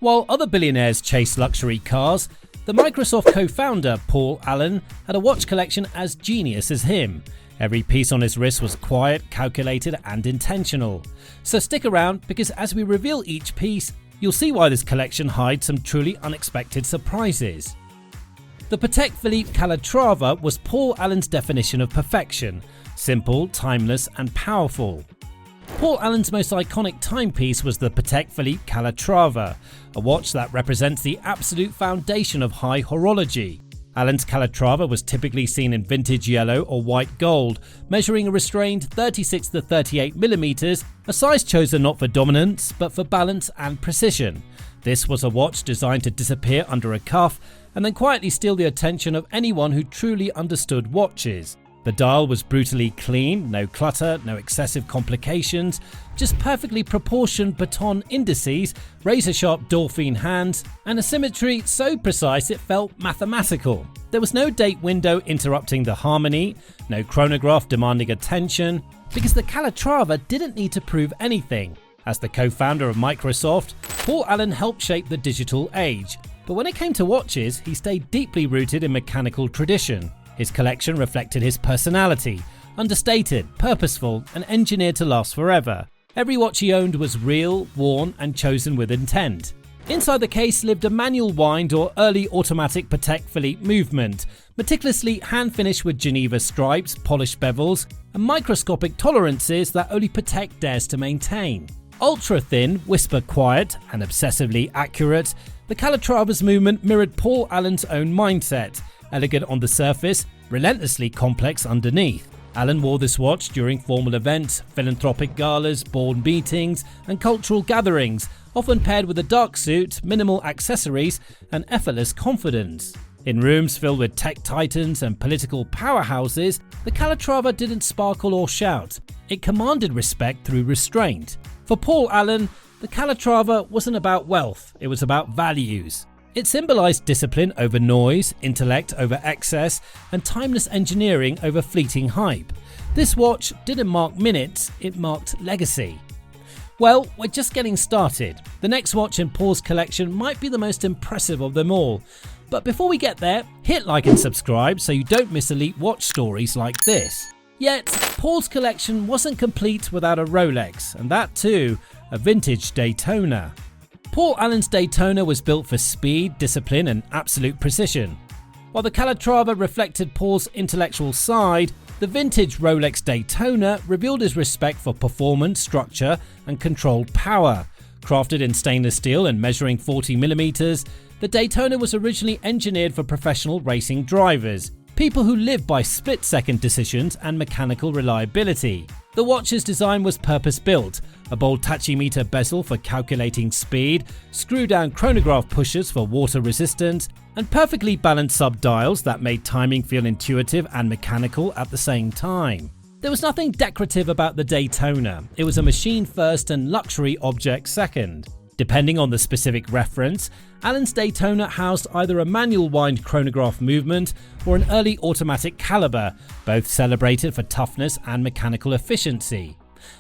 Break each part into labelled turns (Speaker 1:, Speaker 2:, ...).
Speaker 1: While other billionaires chase luxury cars, the Microsoft co-founder Paul Allen had a watch collection as genius as him. Every piece on his wrist was quiet, calculated and intentional. So stick around, because as we reveal each piece, you'll see why this collection hides some truly unexpected surprises. The Patek Philippe Calatrava was Paul Allen's definition of perfection: simple, timeless and powerful. Paul Allen's most iconic timepiece was the Patek Philippe Calatrava, a watch that represents the absolute foundation of high horology. Allen's Calatrava was typically seen in vintage yellow or white gold, measuring a restrained 36 to 38 mm, a size chosen not for dominance but for balance and precision. This was a watch designed to disappear under a cuff and then quietly steal the attention of anyone who truly understood watches. The dial was brutally clean, no clutter, no excessive complications, just perfectly proportioned baton indices, razor-sharp dolphin hands, and a symmetry so precise it felt mathematical. There was no date window interrupting the harmony, no chronograph demanding attention, because the Calatrava didn't need to prove anything. As the co-founder of Microsoft, Paul Allen helped shape the digital age, but when it came to watches, he stayed deeply rooted in mechanical tradition. His collection reflected his personality: understated, purposeful, and engineered to last forever. Every watch he owned was real, worn, and chosen with intent. Inside the case lived a manual wind or early automatic Patek Philippe movement, meticulously hand-finished with Geneva stripes, polished bevels, and microscopic tolerances that only Patek dares to maintain. Ultra-thin, whisper-quiet, and obsessively accurate, the Calatrava's movement mirrored Paul Allen's own mindset: elegant on the surface, relentlessly complex underneath. Allen wore this watch during formal events, philanthropic galas, board meetings, and cultural gatherings, often paired with a dark suit, minimal accessories, and effortless confidence. In rooms filled with tech titans and political powerhouses, the Calatrava didn't sparkle or shout. It commanded respect through restraint. For Paul Allen, the Calatrava wasn't about wealth, it was about values. It symbolized discipline over noise, intellect over excess, and timeless engineering over fleeting hype. This watch didn't mark minutes, it marked legacy. Well, we're just getting started. The next watch in Paul's collection might be the most impressive of them all. But before we get there, hit like and subscribe so you don't miss elite watch stories like this. Yet, Paul's collection wasn't complete without a Rolex, and that too, a vintage Daytona. Paul Allen's Daytona was built for speed, discipline, and absolute precision. While the Calatrava reflected Paul's intellectual side, the vintage Rolex Daytona revealed his respect for performance, structure, and controlled power. Crafted in stainless steel and measuring 40 mm, the Daytona was originally engineered for professional racing drivers, people who live by split-second decisions and mechanical reliability. The watch's design was purpose-built: a bold tachymeter bezel for calculating speed, screw-down chronograph pushers for water resistance, and perfectly balanced sub-dials that made timing feel intuitive and mechanical at the same time. There was nothing decorative about the Daytona. It was a machine first and luxury object second. Depending on the specific reference, Allen's Daytona housed either a manual wind chronograph movement or an early automatic caliber, both celebrated for toughness and mechanical efficiency.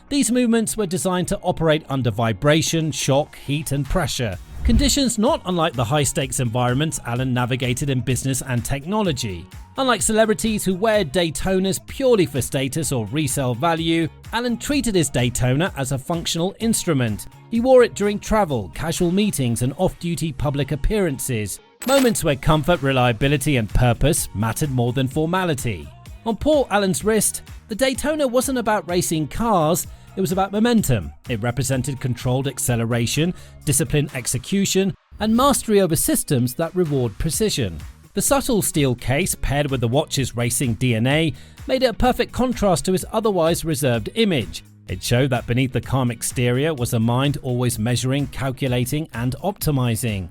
Speaker 1: These movements were designed to operate under vibration, shock, heat and pressure, conditions not unlike the high-stakes environments Allen navigated in business and technology. Unlike celebrities who wear Daytonas purely for status or resale value, Allen treated his Daytona as a functional instrument. He wore it during travel, casual meetings and off-duty public appearances, moments where comfort, reliability and purpose mattered more than formality. On Paul Allen's wrist, the Daytona wasn't about racing cars, it was about momentum. It represented controlled acceleration, disciplined execution, and mastery over systems that reward precision. The subtle steel case, paired with the watch's racing DNA, made it a perfect contrast to his otherwise reserved image. It showed that beneath the calm exterior was a mind always measuring, calculating, and optimizing.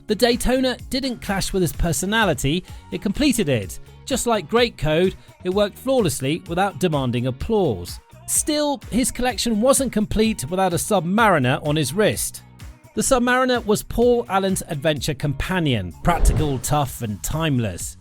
Speaker 1: The Daytona didn't clash with his personality, it completed it. Just like Great Code, it worked flawlessly without demanding applause. Still, his collection wasn't complete without a Submariner on his wrist. The Submariner was Paul Allen's adventure companion, practical, tough, and timeless.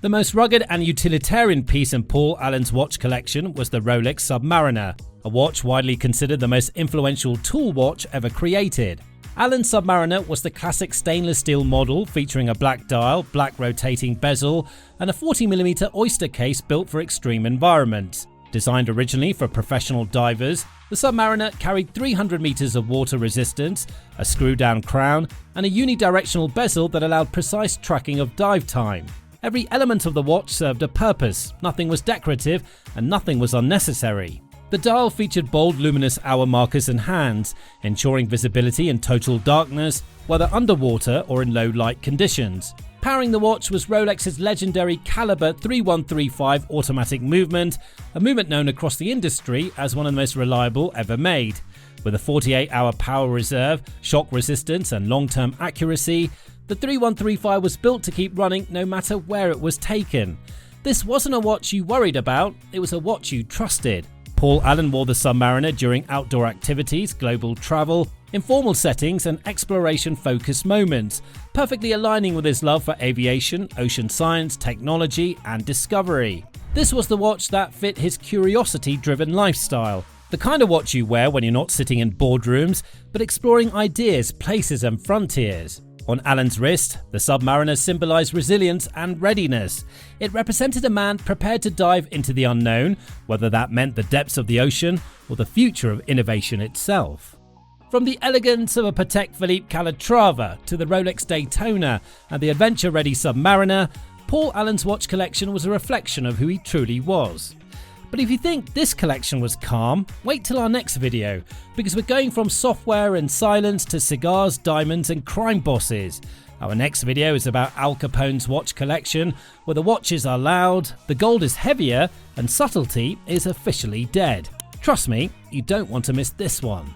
Speaker 1: The most rugged and utilitarian piece in Paul Allen's watch collection was the Rolex Submariner, a watch widely considered the most influential tool watch ever created. Allen's Submariner was the classic stainless steel model featuring a black dial, black rotating bezel, and a 40mm oyster case built for extreme environments. Designed originally for professional divers, the Submariner carried 300 meters of water resistance, a screw-down crown, and a unidirectional bezel that allowed precise tracking of dive time. Every element of the watch served a purpose, nothing was decorative, and nothing was unnecessary. The dial featured bold luminous hour markers and hands, ensuring visibility in total darkness, whether underwater or in low light conditions. Powering the watch was Rolex's legendary Caliber 3135 automatic movement, a movement known across the industry as one of the most reliable ever made. With a 48-hour power reserve, shock resistance and long-term accuracy, the 3135 was built to keep running no matter where it was taken. This wasn't a watch you worried about, it was a watch you trusted. Paul Allen wore the Submariner during outdoor activities, global travel, informal settings and exploration-focused moments, perfectly aligning with his love for aviation, ocean science, technology and discovery. This was the watch that fit his curiosity-driven lifestyle, the kind of watch you wear when you're not sitting in boardrooms, but exploring ideas, places and frontiers. On Allen's wrist, the Submariner symbolized resilience and readiness. It represented a man prepared to dive into the unknown, whether that meant the depths of the ocean or the future of innovation itself. From the elegance of a Patek Philippe Calatrava to the Rolex Daytona and the adventure-ready Submariner, Paul Allen's watch collection was a reflection of who he truly was. But if you think this collection was calm, wait till our next video, because we're going from software and silence to cigars, diamonds and crime bosses. Our next video is about Al Capone's watch collection, where the watches are loud, the gold is heavier and subtlety is officially dead. Trust me, you don't want to miss this one.